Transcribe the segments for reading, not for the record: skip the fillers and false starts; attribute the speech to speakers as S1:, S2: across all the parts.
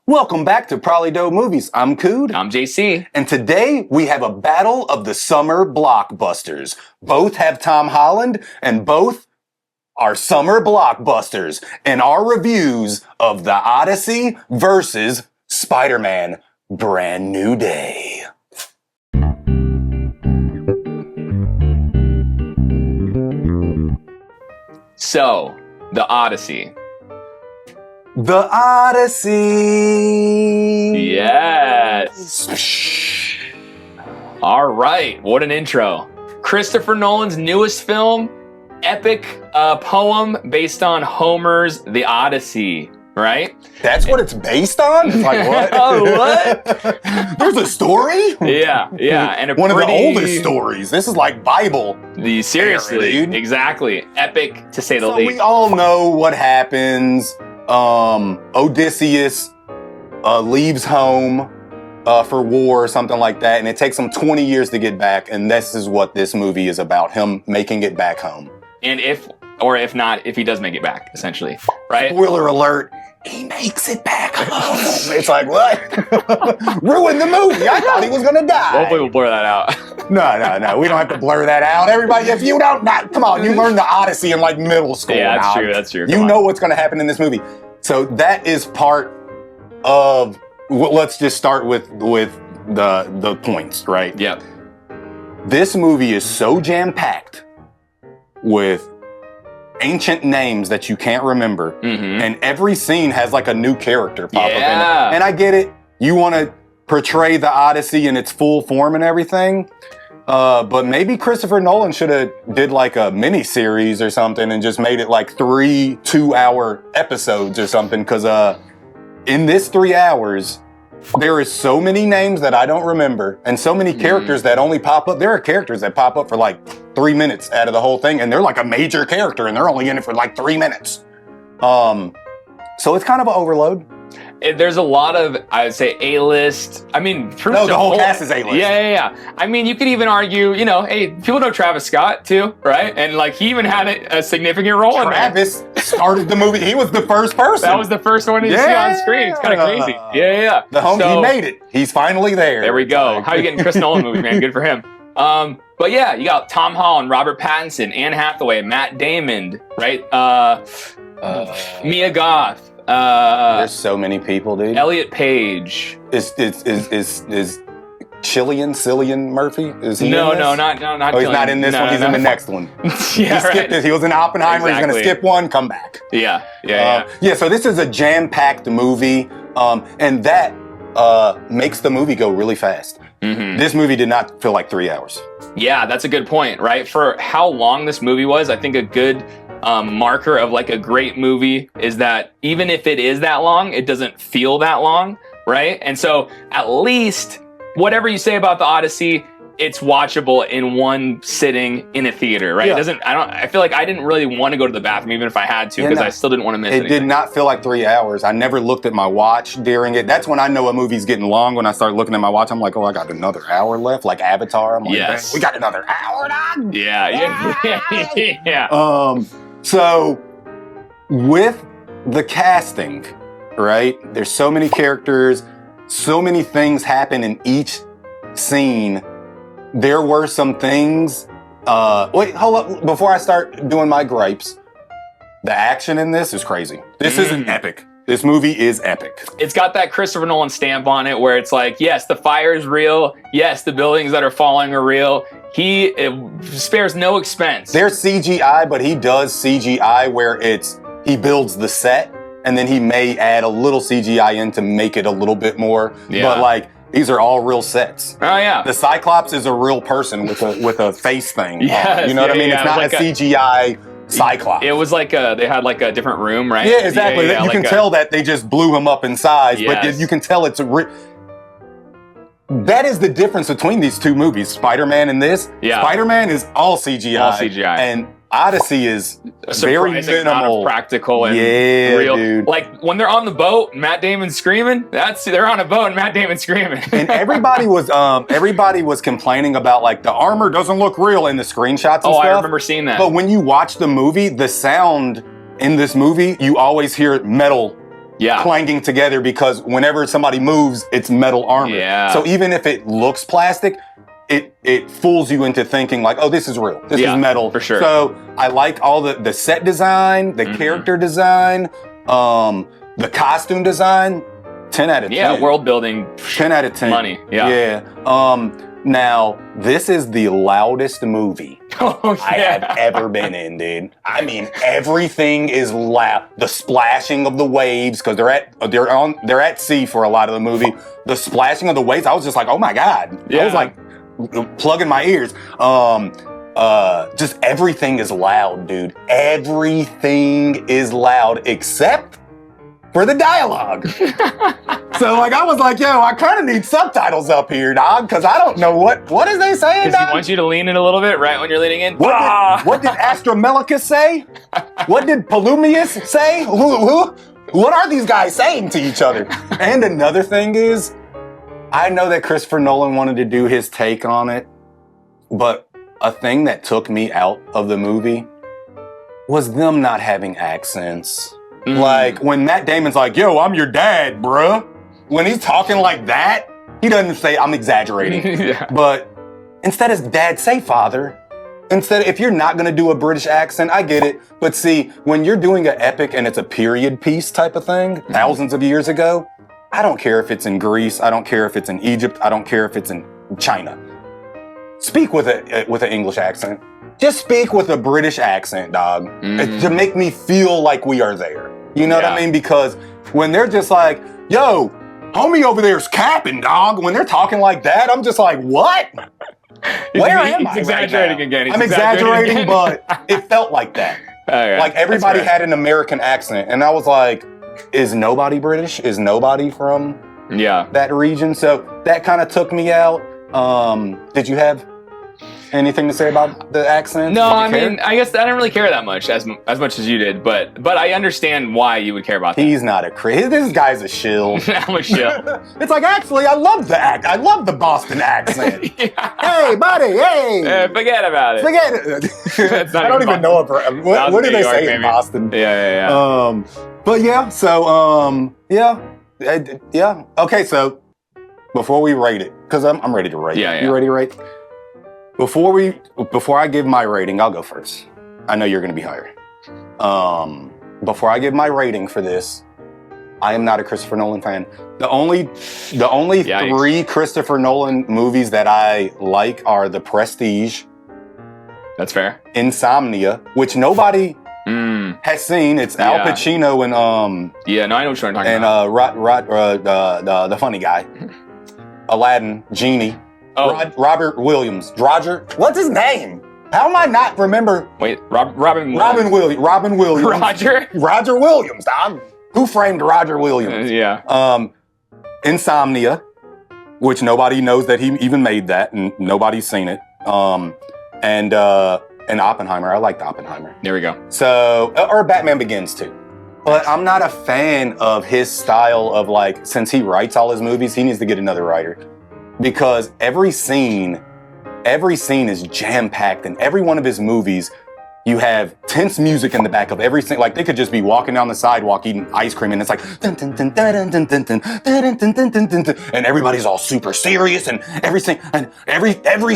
S1: Welcome back to Probably Dope Movies. I'm Cude.
S2: I'm JC.
S1: And today we have a battle of the summer blockbusters. Both have Tom Holland and both are summer blockbusters in our reviews of The Odyssey versus Spider-Man Brand New Day.
S2: So, The Odyssey.
S1: The Odyssey.
S2: Yes. All right. What an intro. Christopher Nolan's newest film, epic poem based on Homer's The Odyssey, right?
S1: That's what it's based on? It's like, what?
S2: Oh, what?
S1: There's a story?
S2: Yeah. And
S1: one of the oldest stories. This is like Bible.
S2: Seriously,
S1: era, dude.
S2: Exactly. Epic, to say the
S1: So
S2: least.
S1: we all know what happens. Odysseus leaves home for war or something like that, and it takes him 20 years to get back, and this is what this movie is about, him making it back home.
S2: And if not, if he does make it back, essentially, right?
S1: Spoiler alert, he makes it back home. It's like, what? Ruined the movie. I thought he was gonna die.
S2: Hopefully we'll blur that out.
S1: No. We don't have to blur that out. Everybody, if you don't, come on, you learned the Odyssey in like middle school.
S2: Yeah, that's
S1: now.
S2: true. That's true.
S1: You know what's gonna happen in this movie. So that is part of, let's just start with the points, right?
S2: Yep.
S1: This movie is so jam-packed with ancient names that you can't remember, and every scene has like a new character pop up in it. And I get it, you want to portray the Odyssey in its full form and everything, but maybe Christopher Nolan should have did like a mini series or something and just made it like 3 2-hour episodes or something, because in this 3 hours there is so many names that I don't remember and so many characters that only pop up. There are characters that pop up for like 3 minutes out of the whole thing, and they're like a major character and they're only in it for like 3 minutes. So it's kind of an overload.
S2: There's a lot of, I would say, A-list. I mean, pretty much
S1: the whole cast is A-list.
S2: Yeah. I mean, you could even argue, hey, people know Travis Scott too, right? And like, he even had a significant role in that.
S1: Travis started the movie. He was the first person.
S2: That was the first one you see on screen. It's kind of crazy. Yeah.
S1: The homie, he made it. He's finally there.
S2: There we go. How are you getting Chris Nolan movies, man? Good for him. But yeah, you got Tom Holland, Robert Pattinson, Anne Hathaway, Matt Damon, right? Mia Goth.
S1: There's so many people, dude.
S2: Elliot Page.
S1: Is Cillian Murphy? Is he
S2: No,
S1: in this?
S2: not
S1: Oh, he's not in this one. He's in the next one. He skipped it. He was in Oppenheimer.
S2: Exactly.
S1: He's going to skip one, come back.
S2: Yeah.
S1: So this is a jam-packed movie, and that makes the movie go really fast. This movie did not feel like 3 hours.
S2: Yeah, that's a good point, right? For how long this movie was, I think a good marker of like a great movie is that even if it is that long, it doesn't feel that long, right? And so at least whatever you say about the Odyssey, it's watchable in one sitting in a theater, right?
S1: Yeah.
S2: I feel like I didn't really want to go to the bathroom even if I had to, because I still didn't want to miss anything.
S1: It did not feel like 3 hours. I never looked at my watch during it. That's when I know a movie's getting long. When I start looking at my watch, I'm like, oh, I got another hour left. Like Avatar. I'm like,
S2: yes.
S1: we got another hour, dog.
S2: Yeah.
S1: So with the casting, right? There's so many characters, so many things happen in each scene. There were some things. Wait, hold up. Before I start doing my gripes, the action in this is crazy. This is an epic. This movie is epic.
S2: It's got that Christopher Nolan stamp on it where it's like, yes, the fire is real. Yes, the buildings that are falling are real. He spares no expense.
S1: There's CGI, but he does CGI where he builds the set and then he may add a little CGI in to make it a little bit more.
S2: Yeah.
S1: But like, these are all real sets.
S2: Oh yeah.
S1: The Cyclops is a real person with a face thing.
S2: Yes,
S1: you know what I mean?
S2: yeah,
S1: It's not
S2: like
S1: a CGI Cyclops.
S2: It was like they had like a different room, right?
S1: Yeah, exactly. You
S2: like
S1: can tell that they just blew him up in size, but
S2: Yes.
S1: you can tell it's that is the difference between these two movies, Spider-Man and this.
S2: Yeah.
S1: Spider-Man is all CGI.
S2: All CGI.
S1: And Odyssey is
S2: a
S1: very
S2: surprising amount
S1: minimal.
S2: of practical and
S1: Yeah,
S2: real.
S1: dude.
S2: Like when they're on the boat, Matt Damon's screaming. They're on a boat and Matt Damon's screaming.
S1: And everybody was complaining about like the armor doesn't look real in the screenshots and stuff.
S2: I remember seeing that.
S1: But when you watch the movie, the sound in this movie, you always hear metal clanging together because whenever somebody moves, it's metal armor.
S2: Yeah.
S1: So even if it looks plastic, it fools you into thinking like, oh, this is real. This is metal.
S2: For sure.
S1: So I like all the set design, the character design, the costume design. 10 out of 10.
S2: Yeah, world building.
S1: 10 out of 10.
S2: Money. Yeah.
S1: Yeah. Now, this is the loudest movie I have ever been in, dude. I mean, everything is loud. The splashing of the waves, because they're at sea for a lot of the movie. The splashing of the waves, I was just like, oh my God. I was like plugging my ears. Just everything is loud, dude. Everything is loud except for the dialogue. So like I was like, yo, I kind of need subtitles up here, dog, because I don't know what is they saying,
S2: Because
S1: dog?
S2: he wants you to lean in a little bit right when you're leaning in.
S1: What did Astromelicus say? What did Palumius say? What are these guys saying to each other? And another thing is, I know that Christopher Nolan wanted to do his take on it, but a thing that took me out of the movie was them not having accents. Like, when Matt Damon's like, yo, I'm your dad, bruh. When he's talking like that, he doesn't say, I'm exaggerating. But instead of dad, say father. Instead, if you're not gonna do a British accent, I get it. But see, when you're doing an epic and it's a period piece type of thing, thousands of years ago, I don't care if it's in Greece, I don't care if it's in Egypt, I don't care if it's in China. Speak with an English accent. Just speak with a British accent, dog, to make me feel like we are there. You know what I mean? Because when they're just like, yo, homie over there's capping, dog. When they're talking like that, I'm just like, what? Where am I?
S2: He's exaggerating
S1: right
S2: again.
S1: I'm exaggerating, but it felt like that.
S2: Okay.
S1: Like everybody had an American accent. And I was like, is nobody British? Is nobody from that region? So that kind of took me out. Did you have anything to say about the accent?
S2: No, I mean, I guess I didn't really care that much as much as you did, but I understand why you would care about that.
S1: He's not a crazy. This guy's a shill.
S2: I'm a shill.
S1: It's like, actually, I love I love the Boston accent. Hey, buddy, hey.
S2: Forget about it.
S1: Forget it. I don't even know what do they say in Boston?
S2: Yeah.
S1: But yeah, so yeah. Okay, so before we rate it, because I'm ready to rate.
S2: Yeah.
S1: You ready to rate? Before I give my rating, I'll go first. I know you're going to be higher. Before I give my rating for this, I am not a Christopher Nolan fan. The only three Christopher Nolan movies that I like are The Prestige.
S2: That's fair.
S1: Insomnia, which nobody has seen. It's Al Pacino and
S2: I know what you're talking about.
S1: And the funny guy, Aladdin, Genie.
S2: Oh.
S1: Robert Williams. Roger. What's his name? How am I not remember?
S2: Wait, Robin
S1: Williams. Roger Williams, dog. Who framed Roger Williams? Insomnia, which nobody knows that he even made that, and nobody's seen it. And Oppenheimer. I liked Oppenheimer.
S2: There we go.
S1: So, or Batman Begins too. But I'm not a fan of his style of like, since he writes all his movies, he needs to get another writer. Because every scene is jam-packed. In every one of his movies, you have tense music in the back of every scene. Like they could just be walking down the sidewalk eating ice cream, and it's like dun, dun, dun, dun, dun, dun, dun, dun, dun, dun, dun, dun, and everybody's all super serious, and every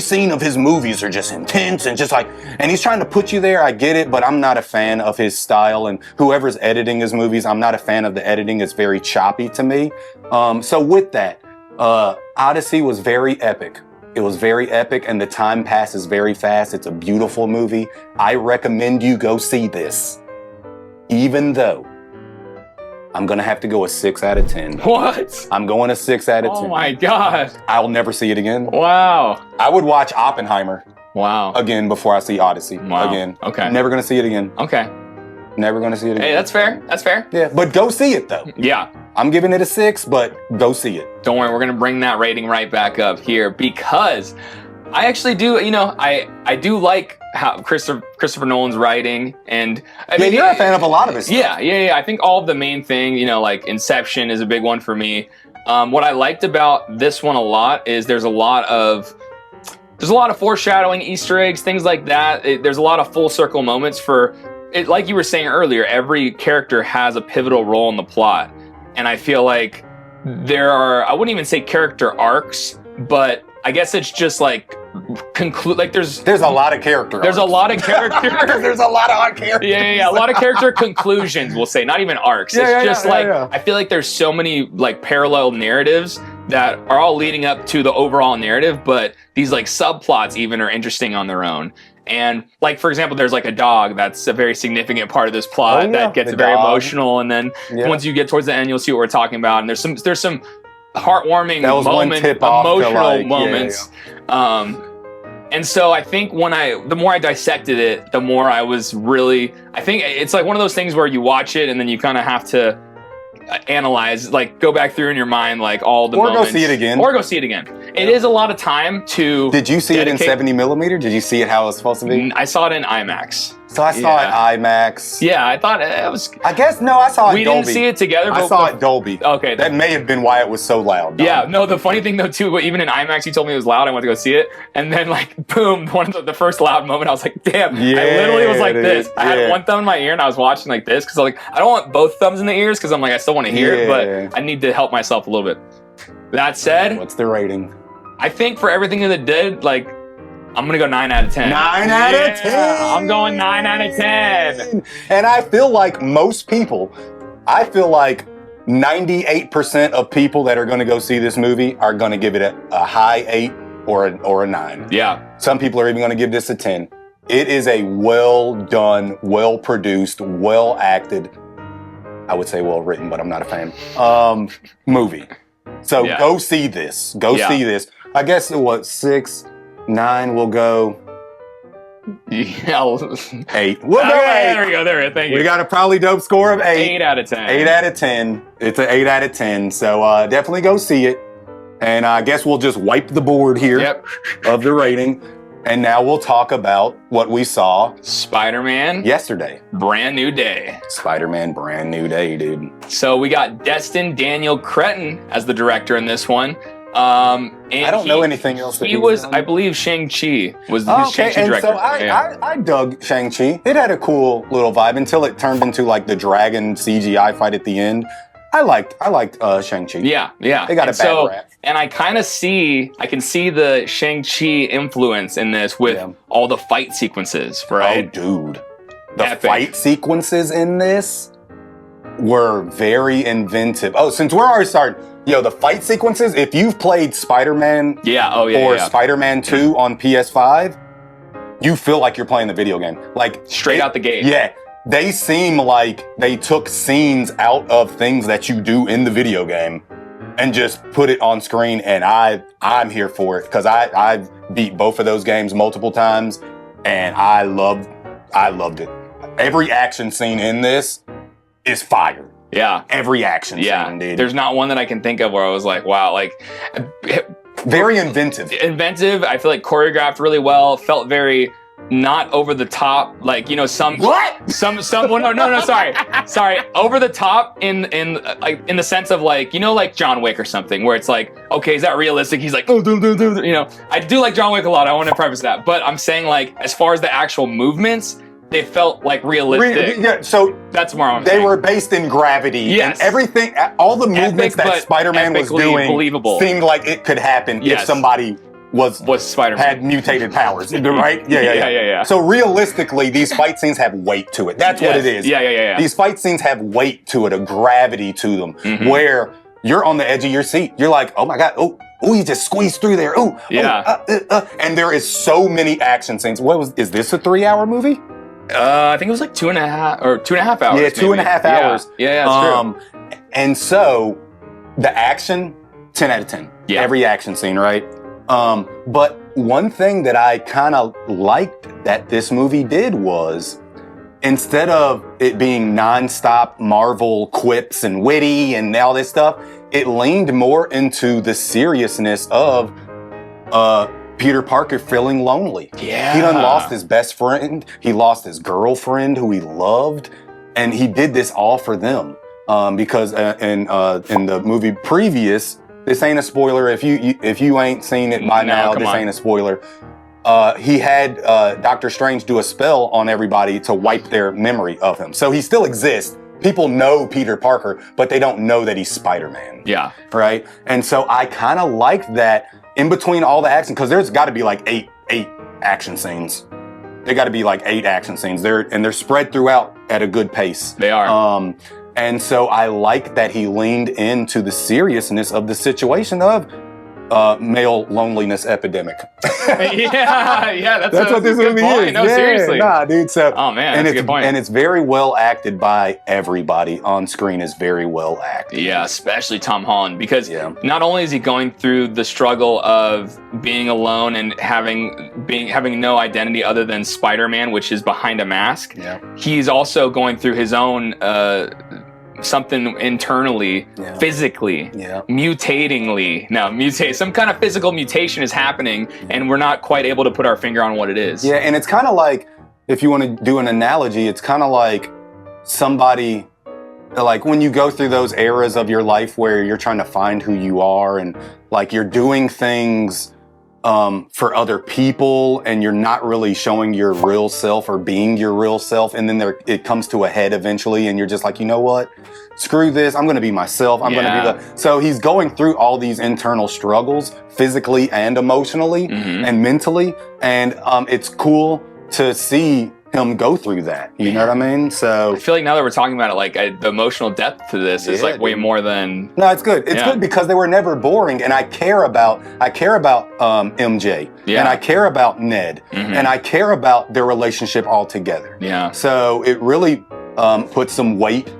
S1: scene of his movies are just intense and just like. And he's trying to put you there. I get it, but I'm not a fan of his style. And whoever's editing his movies, I'm not a fan of the editing. It's very choppy to me. So with that. Odyssey was very epic. It was very epic, and the time passes very fast. It's a beautiful movie. I recommend you go see this. Even though I'm gonna have to go a 6 out of 10.
S2: What?
S1: I'm going a 6 out of 10.
S2: Oh my God.
S1: I'll never see it again.
S2: Wow.
S1: I would watch Oppenheimer.
S2: Wow.
S1: Again before I see Odyssey.
S2: Wow.
S1: Again.
S2: Okay.
S1: Never gonna see it again.
S2: Okay.
S1: Never gonna see it again.
S2: Hey, that's fair. That's fair.
S1: Yeah, but go see it though.
S2: Yeah.
S1: I'm giving it a 6, but go see it.
S2: Don't worry, we're gonna bring that rating right back up here because I actually do, I do like how Christopher Nolan's writing, and I mean,
S1: you're a fan of a lot of his stuff.
S2: Yeah. I think all of the main thing, like Inception is a big one for me. What I liked about this one a lot is there's a lot of foreshadowing, Easter eggs, things like that. There's a lot of full circle moments for it. Like you were saying earlier, every character has a pivotal role in the plot. and I feel like there are, I wouldn't even say character arcs, but I guess it's just like there's
S1: a lot of character
S2: there's
S1: arcs.
S2: A lot of character
S1: there's a lot of characters.
S2: Yeah, a lot of character conclusions, we'll say, not even arcs. I feel like there's so many like parallel narratives that are all leading up to the overall narrative, but these like subplots even are interesting on their own. And like, for example, there's like a dog that's a very significant part of this plot that gets very emotional, and then once you get towards the end, you'll see what we're talking about. And there's some heartwarming emotional moments. And so I think the more I dissected it, the more I was really, I think it's like one of those things where you watch it and then you kind of have to analyze, like go back through in your mind, like all the moments.
S1: Or go see it again.
S2: It is a lot of time to
S1: Did you see it in 70 millimeter? Did you see it how it was supposed to be?
S2: I saw it in IMAX.
S1: So I saw it IMAX.
S2: Yeah, I thought it was...
S1: I guess, no, I saw it Dolby.
S2: We didn't see it together.
S1: I saw it Dolby.
S2: Okay.
S1: That may have been why it was so loud.
S2: Yeah, no, the funny thing though too, even in IMAX, you told me it was loud, I went to go see it, and then like, boom, the first loud moment, I was like, damn, I literally was like this. I had one thumb in my ear and I was watching like this, because like, I don't want both thumbs in the ears, because I'm like, I still want to hear it, but I need to help myself a little bit. That said...
S1: What's the rating?
S2: I think for everything that it did, like, I'm going to go 9 out of 10.
S1: 9 out of 10!
S2: I'm going 9 out of 10.
S1: And I feel like most people, 98% of people that are going to go see this movie are going to give it a high 8 or a 9.
S2: Yeah.
S1: Some people are even going to give this a 10. It is a well done, well produced, well acted, I would say well written, but I'm not a fan, movie. So go see this. Go see this. I guess what, 6, 9, we'll go 8. We'll go 8.
S2: There we go. Thank you.
S1: We got a probably dope score of 8.
S2: 8 out of 10.
S1: 8 out of 10. It's an 8 out of 10. So definitely go see it. And I guess we'll just wipe the board here of the rating. And now we'll talk about what we saw.
S2: Spider-Man.
S1: Yesterday.
S2: Brand new day.
S1: Spider-Man, brand new day, dude.
S2: So we got Destin Daniel Cretton as the director in this one. And
S1: I don't know anything else that
S2: he was done. I believe Shang-Chi was his Shang-Chi director.
S1: So I dug Shang-Chi. It had a cool little vibe until it turned into like the dragon CGI fight at the end. I liked Shang-Chi.
S2: Yeah.
S1: They got a bad rap.
S2: And I can see the Shang-Chi influence in this with all the fight sequences, right?
S1: Oh, dude. The fight sequences in this were very inventive. Oh, since we're already starting, the fight sequences, if you've played Spider-Man or Spider-Man 2 on PS5, you feel like you're playing the video game. Like
S2: straight out the gate.
S1: Yeah. They seem like they took scenes out of things that you do in the video game and just put it on screen, and I'm here for it, because I've beat both of those games multiple times, and I loved it. Every action scene in this is fire.
S2: Yeah.
S1: Every action scene, dude.
S2: There's not one that I can think of where I was like, wow, like...
S1: Very inventive.
S2: I feel like choreographed really well, felt very... not over the top, like, some sorry, over the top in the sense of like, like John Wick or something, where it's like, okay, is that realistic? He's like, oh, I do like John Wick a lot. I want to preface that, but I'm saying, like, as far as the actual movements, they felt like realistic.
S1: So
S2: that's more I'm
S1: saying.
S2: They
S1: were based in gravity. And everything, all the movements that Spider-Man was doing seemed like it could happen if somebody was Spider-Man, had mutated powers, right? Yeah. So realistically, these fight scenes have weight to it. That's what it is.
S2: Yeah.
S1: These fight scenes have weight to it, a gravity to them, where you're on the edge of your seat. You're like, oh my God, oh, you just squeezed through there. And there is so many action scenes. Is this a 3-hour movie?
S2: I think it was like 2.5 or 2.5 hours.
S1: Yeah, 2.5 hours.
S2: Yeah, that's true.
S1: And so the action, 10 out of 10.
S2: Yeah.
S1: Every action scene, right? But one thing that I kind of liked that this movie did was, instead of it being nonstop Marvel quips and witty and all this stuff, it leaned more into the seriousness of Peter Parker feeling lonely.
S2: Yeah.
S1: He done lost his best friend. He lost his girlfriend who he loved. And he did this all for them. Because in the movie previous, this ain't a spoiler. If you ain't seen it by now, this ain't a spoiler. He had Doctor Strange do a spell on everybody to wipe their memory of him. So he still exists, people know Peter Parker, but they don't know that he's Spider-Man.
S2: Yeah.
S1: Right? And so I kind of like that in between all the action, because there's got to be like eight action scenes. They got to be like 8 action scenes. They're spread throughout at a good pace.
S2: They are.
S1: And so I like that he leaned into the seriousness of the situation of male loneliness epidemic.
S2: yeah,
S1: that's what this movie is.
S2: No, seriously.
S1: Nah, dude. So,
S2: oh man, that's a good point.
S1: And it's very well acted by everybody on screen. Is very well acted.
S2: Yeah, especially Tom Holland, because not only is he going through the struggle of being alone and having no identity other than Spider-Man, which is behind a mask.
S1: Yeah.
S2: He's also going through his own something internally, physically, some kind of physical mutation is happening, and we're not quite able to put our finger on what it is.
S1: Yeah, and it's kind of like, if you want to do an analogy, it's kind of like somebody, like when you go through those eras of your life where you're trying to find who you are, and like you're doing things for other people, and you're not really showing your real self or being your real self, and then it comes to a head eventually, and you're just like, you know what? Screw this. I'm going to be myself. I'm going to be So he's going through all these internal struggles, physically and emotionally and mentally, and it's cool to see him go through that. You know what I mean? So
S2: I feel like now that we're talking about it, like the emotional depth to this is like way more than.
S1: No, it's good. It's good because they were never boring, and I care about MJ, and I care about Ned, and I care about their relationship altogether.
S2: Yeah.
S1: So it really puts some weight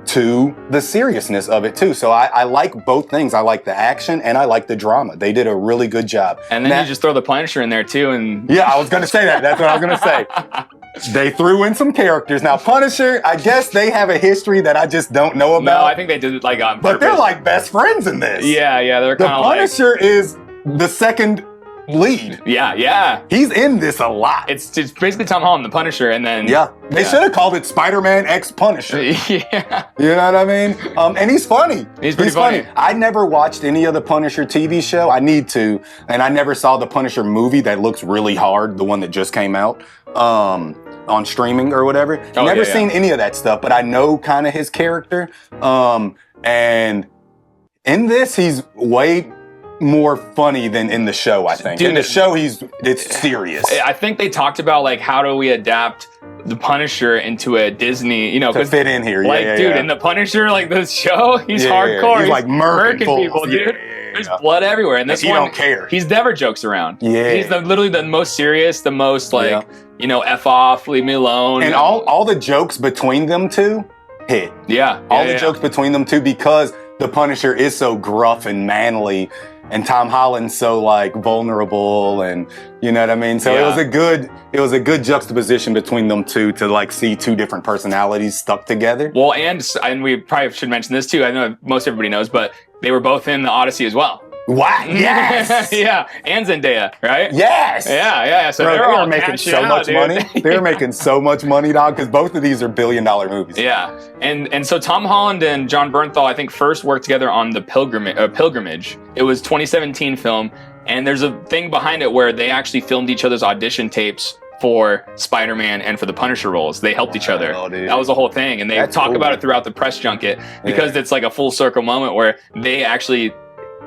S1: to the seriousness of it too. So I like both things. I like the action and I like the drama. They did a really good job.
S2: And then you just throw the Punisher in there too, and
S1: yeah, I was gonna say that. That's what I was gonna say. They threw in some characters. Now, Punisher, I guess they have a history that I just don't know about.
S2: No, I think they did it like on purpose.
S1: But they're like best friends in this.
S2: Yeah, they're kind of like...
S1: The Punisher is the second lead.
S2: Yeah.
S1: He's in this a lot.
S2: It's basically Tom Holland, the Punisher, and then...
S1: Yeah. They should have called it Spider-Man X Punisher.
S2: Yeah.
S1: You know what I mean? And he's funny.
S2: He's pretty funny.
S1: I never watched any of the Punisher TV show. I need to. And I never saw the Punisher movie that looks really hard, the one that just came out. On streaming or whatever. Never seen any of that stuff, but I know kind of his character. And in this, he's way more funny than in the show, I think. Dude, in the show, it's serious.
S2: I think they talked about like, how do we adapt the Punisher into a Disney,
S1: to fit in here.
S2: In the Punisher, like this show, he's hardcore.
S1: He's like murking
S2: people, dude. There's blood everywhere, and this
S1: one, don't care.
S2: He's never jokes around.
S1: Yeah,
S2: he's literally the most serious, the most like, F off, leave me alone.
S1: And all the jokes between them two hit. All the jokes between them two, because the Punisher is so gruff and manly, and Tom Holland's so like vulnerable, and you know what I mean? So it was a good juxtaposition between them two to like see two different personalities stuck together.
S2: Well, and we probably should mention this too. I know most everybody knows, but they were both in the Odyssey as well.
S1: What? Yes.
S2: And Zendaya, right?
S1: Yes.
S2: Yeah. So
S1: they were making so much money. They were making so much money, dog, because both of these are billion-dollar movies.
S2: Yeah, and so Tom Holland and John Bernthal, I think, first worked together on the Pilgrimage. It was 2017 film, and there's a thing behind it where they actually filmed each other's audition tapes for Spider-Man and for the Punisher roles. They helped each other.
S1: Dude.
S2: That was the whole thing, and they talk about it throughout the press junket, because it's like a full circle moment where they actually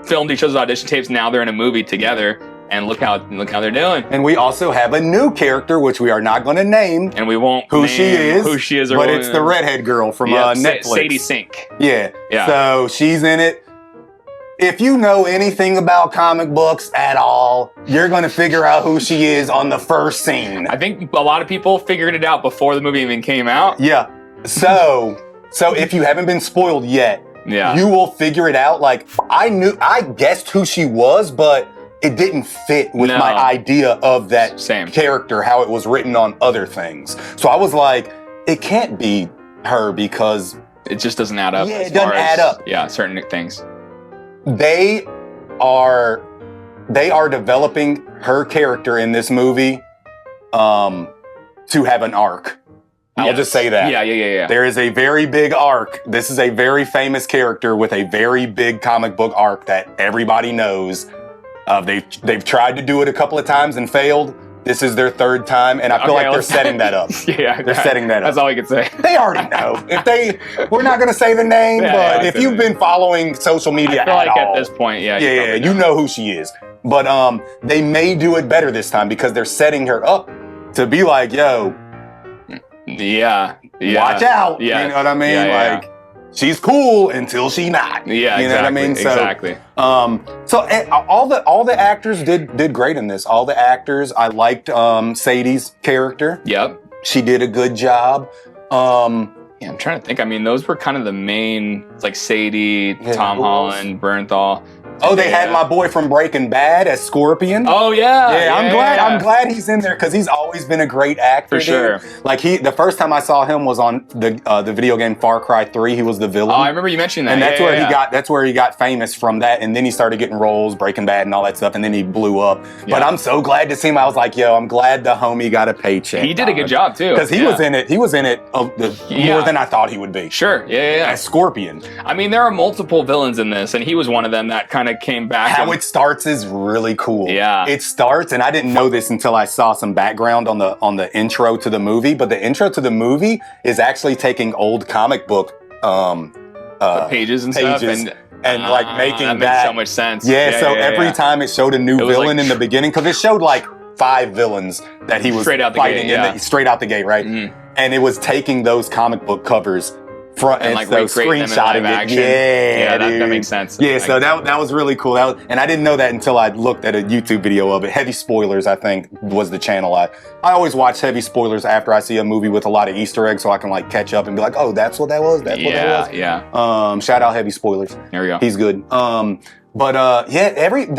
S2: filmed each other's audition tapes. Now they're in a movie together, and look how they're doing. And
S1: we also have a new character, which we are not going to name,
S2: and we won't
S1: who she is, but it's the redhead girl from Netflix,
S2: Sadie Sink.
S1: Yeah. So she's in it. If you know anything about comic books at all, you're going to figure out who she is on the first scene.
S2: I think a lot of people figured it out before the movie even came out.
S1: Yeah. So if you haven't been spoiled yet, you will figure it out. Like, I guessed who she was, but it didn't fit with my idea of that character, how it was written on other things. So I was like, it can't be her, because
S2: it just doesn't add up.
S1: Yeah, it doesn't add up.
S2: Yeah, certain things.
S1: They are developing her character in this movie to have an arc. I'll just say that.
S2: Yeah.
S1: There is a very big arc. This is a very famous character with a very big comic book arc that everybody knows. They've tried to do it a couple of times and failed. This is their third time, and I feel like they're setting that up.
S2: Yeah,
S1: they're setting that up.
S2: That's all we can say.
S1: They already know. We're not going to say the name, but if you've been following social media
S2: I feel like
S1: all,
S2: at this point,
S1: you know who she is. But they may do it better this time because they're setting her up to be like, yo, watch out.
S2: Yeah.
S1: You know what I mean? She's cool until she not.
S2: Yeah,
S1: you know what I mean? So,
S2: exactly.
S1: So all the actors did great in this. All the actors, I liked Sadie's character.
S2: Yep.
S1: She did a good job.
S2: I'm trying to think. I mean, those were kind of the main, like Sadie, Tom Holland, Bernthal.
S1: Oh, they had my boy from Breaking Bad as Scorpion.
S2: Oh yeah.
S1: I'm glad he's in there because he's always been a great actor.
S2: For sure.
S1: Like the first time I saw him was on the video game Far Cry 3. He was the villain.
S2: Oh, I remember you mentioning that.
S1: And that's where he got famous from that. And then he started getting roles, Breaking Bad and all that stuff. And then he blew up. Yeah. But I'm so glad to see him. I was like, yo, I'm glad the homie got a paycheck.
S2: He did a good job too.
S1: Because he was in it. He was in it more than I thought he would be.
S2: Sure. Yeah.
S1: As Scorpion.
S2: I mean, there are multiple villains in this, and he was one of them that kind of came back.
S1: How it starts is really cool.
S2: Yeah.
S1: It starts, and I didn't know this until I saw some background on the intro to the movie, but the intro to the movie is actually taking old comic book
S2: pages and stuff
S1: and like making that
S2: makes so much sense.
S1: Yeah, so every time it showed a new villain in the beginning, because it showed like 5 villains that he was fighting straight out the gate, right? Mm-hmm. And it was taking those comic book covers and like screenshotting it.
S2: Yeah, that makes sense.
S1: Yeah, so that was really cool. And I didn't know that until I looked at a YouTube video of it. Heavy Spoilers, I think, was the channel. I always watch Heavy Spoilers after I see a movie with a lot of Easter eggs, so I can like catch up and be like, oh, that's what that was. That's what that was.
S2: Yeah.
S1: Shout out Heavy Spoilers.
S2: There we go.
S1: He's good.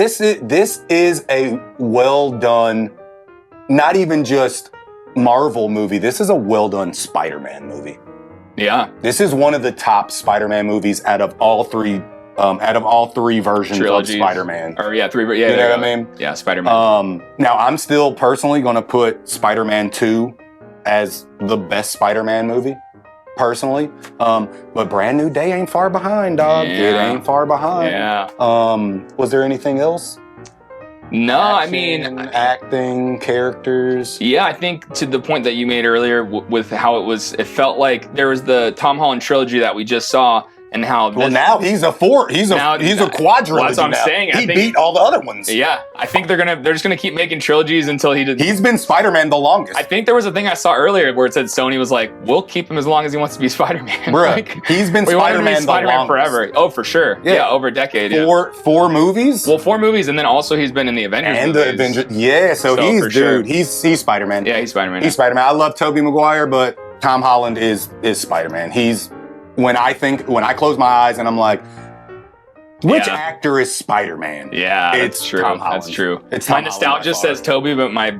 S1: This is a well done, not even just Marvel movie. This is a well done Spider-Man movie.
S2: Yeah,
S1: this is one of the top Spider-Man movies out of all three versions
S2: Trilogies.
S1: Of Spider-Man.
S2: Or you know
S1: what I mean?
S2: Yeah, Spider-Man.
S1: Now I'm still personally going to put Spider-Man 2 as the best Spider-Man movie, personally. But Brand New Day ain't far behind, dog.
S2: Yeah.
S1: It ain't far behind.
S2: Yeah.
S1: Was there anything else?
S2: No,
S1: acting, characters.
S2: Yeah, I think to the point that you made earlier with how it felt like there was the Tom Holland trilogy that we just saw, and how
S1: now he's a quadrilogy.
S2: Well, that's what I'm saying.
S1: He beat all the other ones.
S2: Yeah, I think they're just gonna keep making trilogies until he did.
S1: He's been Spider-Man the longest.
S2: I think there was a thing I saw earlier where it said Sony was like, "We'll keep him as long as he wants to be Spider-Man."
S1: Bruh, he's been Spider-Man the longest.
S2: Forever. Oh, for sure. Yeah, over a decade.
S1: Four movies.
S2: Well, 4 movies, and then also he's been in the Avengers
S1: and
S2: movies.
S1: the Avengers. Yeah, so he's Spider-Man.
S2: Yeah, he's Spider-Man.
S1: He's Spider-Man. I love Tobey Maguire, but Tom Holland is Spider-Man. When I close my eyes and I'm like, which actor is Spider-Man?
S2: Yeah,
S1: it's
S2: true.
S1: Tom Holland.
S2: That's true.
S1: It's
S2: my nostalgia says Tobey, but my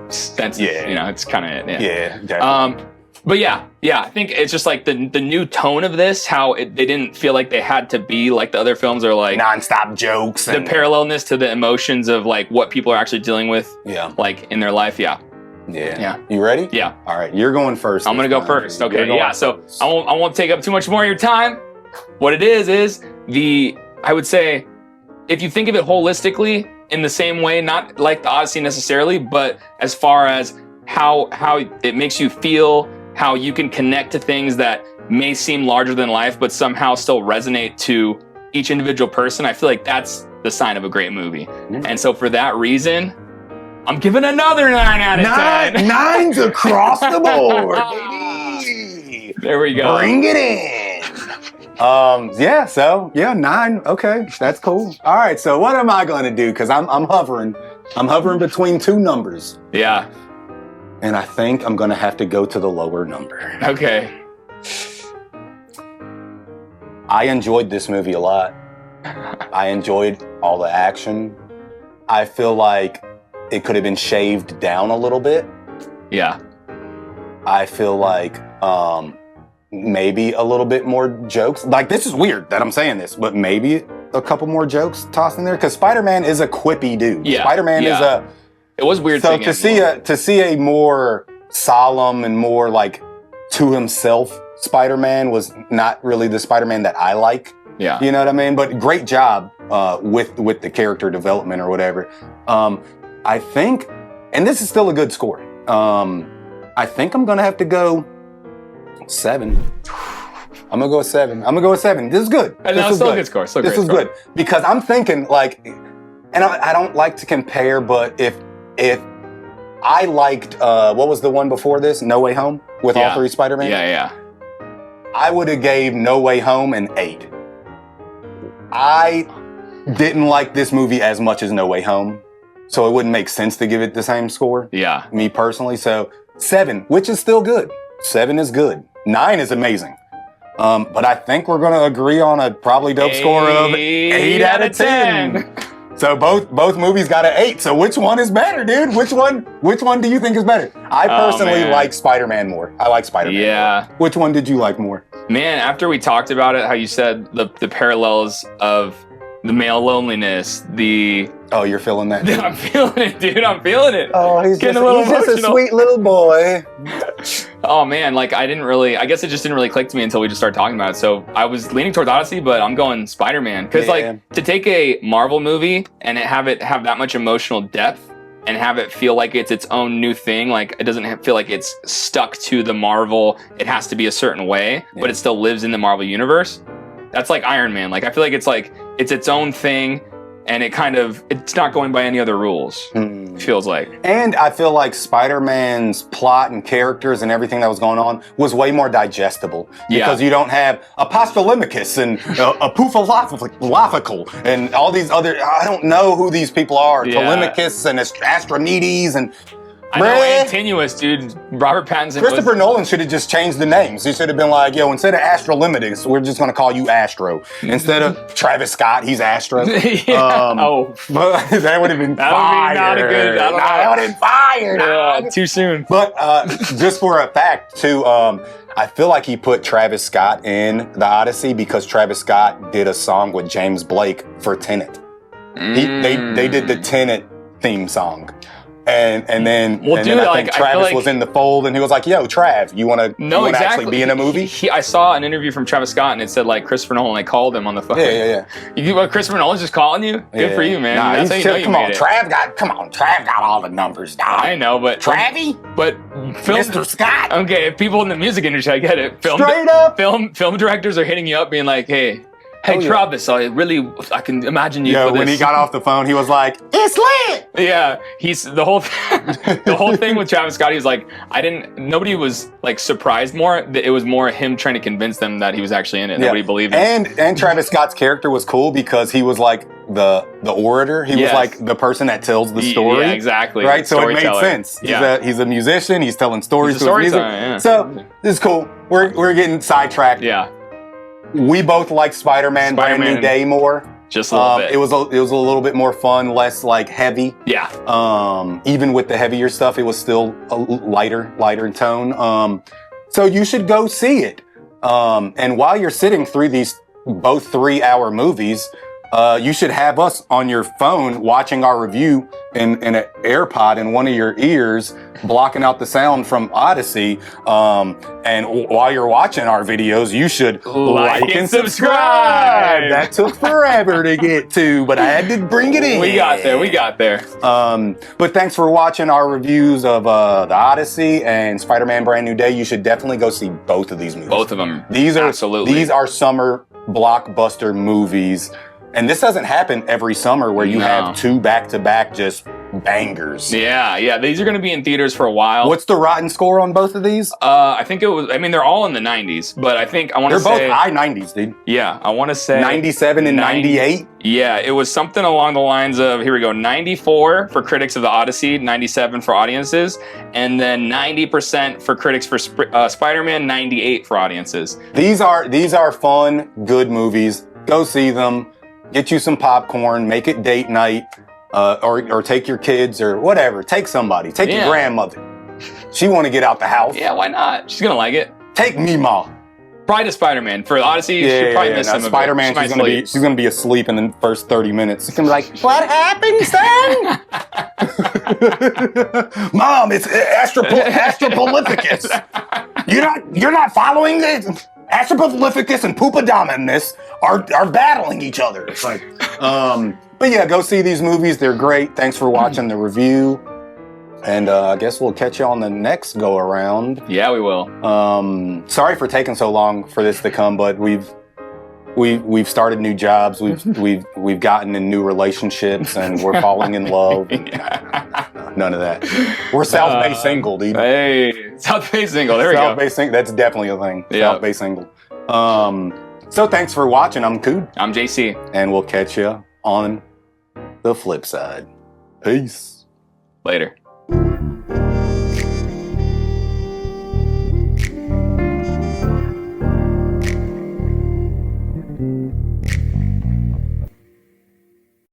S2: sense, it's kind of it.
S1: Yeah, definitely.
S2: But I think it's just like the new tone of this, how they didn't feel like they had to be like the other films, are like
S1: nonstop jokes.
S2: The parallelness to the emotions of like what people are actually dealing with, like in their life. Yeah.
S1: You ready?
S2: Yeah.
S1: All right, you're going first.
S2: I'm gonna go first. Okay. Yeah. So I won't take up too much more of your time. What it is I would say, if you think of it holistically in the same way, not like the Odyssey necessarily, but as far as how it makes you feel, how you can connect to things that may seem larger than life, but somehow still resonate to each individual person, I feel like that's the sign of a great movie. Mm-hmm. And so for that reason, I'm giving another 9 out of 10.
S1: 9s across the board, baby.
S2: There we go.
S1: Bring it in. 9. Okay, that's cool. All right, so what am I going to do? Because I'm hovering. I'm hovering between 2 numbers.
S2: Yeah.
S1: And I think I'm going to have to go to the lower number.
S2: Okay.
S1: I enjoyed this movie a lot. I enjoyed all the action. I feel like it could have been shaved down a little bit.
S2: Yeah.
S1: I feel like maybe a little bit more jokes. Like, this is weird that I'm saying this, but maybe a couple more jokes tossed in there, because Spider-Man is a quippy dude.
S2: Yeah.
S1: Spider-Man is a...
S2: It was weird.
S1: So to see a more solemn and more like to himself Spider-Man was not really the Spider-Man that I like.
S2: Yeah.
S1: You know what I mean? But great job with the character development or whatever. I think and this is still a good score. I think I'm gonna have to go 7. I'm gonna go with 7. This is good.
S2: And that's still a good score.
S1: This is good because I'm thinking like, and I don't like to compare, but if I liked what was the one before this? No Way Home with all 3 Spider-Man.
S2: Yeah.
S1: I would have gave No Way Home an 8. I didn't like this movie as much as No Way Home, so it wouldn't make sense to give it the same score.
S2: Yeah.
S1: Me personally, so 7, which is still good. 7 is good. 9 is amazing. But I think we're gonna agree on a probably dope score of 8 out of 10. So both movies got an 8. So which one is better, dude? Which one do you think is better? I personally like Spider-Man more. I like Spider-Man more. Which one did you like more?
S2: Man, after we talked about it, how you said the parallels of the male loneliness,
S1: Oh, you're feeling that?
S2: I'm feeling it, dude. I'm feeling it.
S1: Oh, he's just a sweet little boy.
S2: Oh man, like I guess it just didn't really click to me until we just started talking about it. So I was leaning towards Odyssey, but I'm going Spider-Man. Because like to take a Marvel movie and have that much emotional depth and have it feel like it's its own new thing, like it doesn't feel like it's stuck to the Marvel, it has to be a certain way, but it still lives in the Marvel universe. That's like Iron Man. Like I feel like it's its own thing. And it's not going by any other rules, feels like. And
S1: I feel like Spider-Man's plot and characters and everything that was going on was way more digestible. Because you don't have a Postolimicus and a Poofalophical and all these other, I don't know who these people are. Telemachus and Astronetes and...
S2: I know, Antinuous, dude. Robert Pattinson.
S1: Christopher Nolan should have just changed the names. He should have been like, yo, instead of Astrolimitus, we're just going to call you Astro. Instead of Travis Scott, he's Astro. But that would have been fire. That would have been fire.
S2: Too soon.
S1: But just for a fact, too, I feel like he put Travis Scott in the Odyssey because Travis Scott did a song with James Blake for Tenet. They did the Tenet theme song. And then I think Travis was in the fold, and he was like, "Yo, Trav, you want to actually be in a movie?"
S2: I saw an interview from Travis Scott, and it said like Christopher Nolan called him on the phone.
S1: Yeah.
S2: Christopher Nolan's just calling you? Good for you, man.
S1: Nah,
S2: that's how you know you made it.
S1: Trav got all the numbers down.
S2: I know, but
S1: Travie,
S2: but
S1: Mr. Scott.
S2: Okay, if people in the music industry, I get it.
S1: Straight up,
S2: film directors are hitting you up, being like, Hey, Travis, I can imagine you.
S1: Yeah,
S2: for this.
S1: When he got off the phone, he was like, "It's lit."
S2: Yeah, the whole thing with Travis Scott. He was like, nobody was like surprised more. It was more him trying to convince them that he was actually in it. Nobody believed it.
S1: And Travis Scott's character was cool because he was like the orator. He was like the person that tells the story.
S2: Yeah, exactly.
S1: Right, so it made sense. He's a musician. He's telling stories to his music.
S2: Yeah.
S1: So this is cool. We're getting sidetracked.
S2: Yeah.
S1: We both like Spider-Man Brand New Day more.
S2: Just a little bit.
S1: It was a little bit more fun, less like heavy.
S2: Yeah.
S1: Even with the heavier stuff, it was still a lighter in tone. So you should go see it. And while you're sitting through these both 3-hour movies, you should have us on your phone watching our review in an AirPod in one of your ears, blocking out the sound from Odyssey. And while you're watching our videos, you should like and subscribe. That took forever to get to, but I had to bring it in.
S2: We got there.
S1: But thanks for watching our reviews of the Odyssey and Spider-Man Brand New Day. You should definitely go see both of these movies.
S2: Both of them.
S1: These are summer blockbuster movies. And this doesn't happen every summer where you have 2 back-to-back just bangers.
S2: Yeah. These are going to be in theaters for a while.
S1: What's the Rotten score on both of these?
S2: I think they're all in the 90s, but I think I want to say...
S1: They're both high 90s, dude.
S2: Yeah, I want to say...
S1: 97 and 98?
S2: Yeah, it was something along the lines of, here we go, 94 for critics of the Odyssey, 97 for audiences, and then 90% for critics for Spider-Man, 98 for audiences.
S1: These are fun, good movies. Go see them. Get you some popcorn, make it date night, or take your kids or whatever. Take somebody. Take your grandmother. She want to get out the house.
S2: Yeah, why not? She's going to like it.
S1: Take Mima.
S2: Probably to Spider-Man. For Odyssey, she'll probably miss him a bit.
S1: Spider-Man, she's gonna be asleep in the first 30 minutes. She's gonna be like, "What happened, son?" Mom, it's Astropolificus. You're not following this? Astropolificus and Poopadominus are battling each other. It's like, but yeah, go see these movies. They're great. Thanks for watching the review. And I guess we'll catch you on the next go around.
S2: Yeah, we will.
S1: Sorry for taking so long for this to come, but we've started new jobs. We've gotten in new relationships, and we're falling in love. None of that. We're South Bay single, dude.
S2: Hey, South Bay single. There we go.
S1: South Bay single. That's definitely a thing.
S2: Yeah.
S1: South Bay single. So thanks for watching. I'm Cude.
S2: I'm JC.
S1: And we'll catch you on the flip side. Peace.
S2: Later.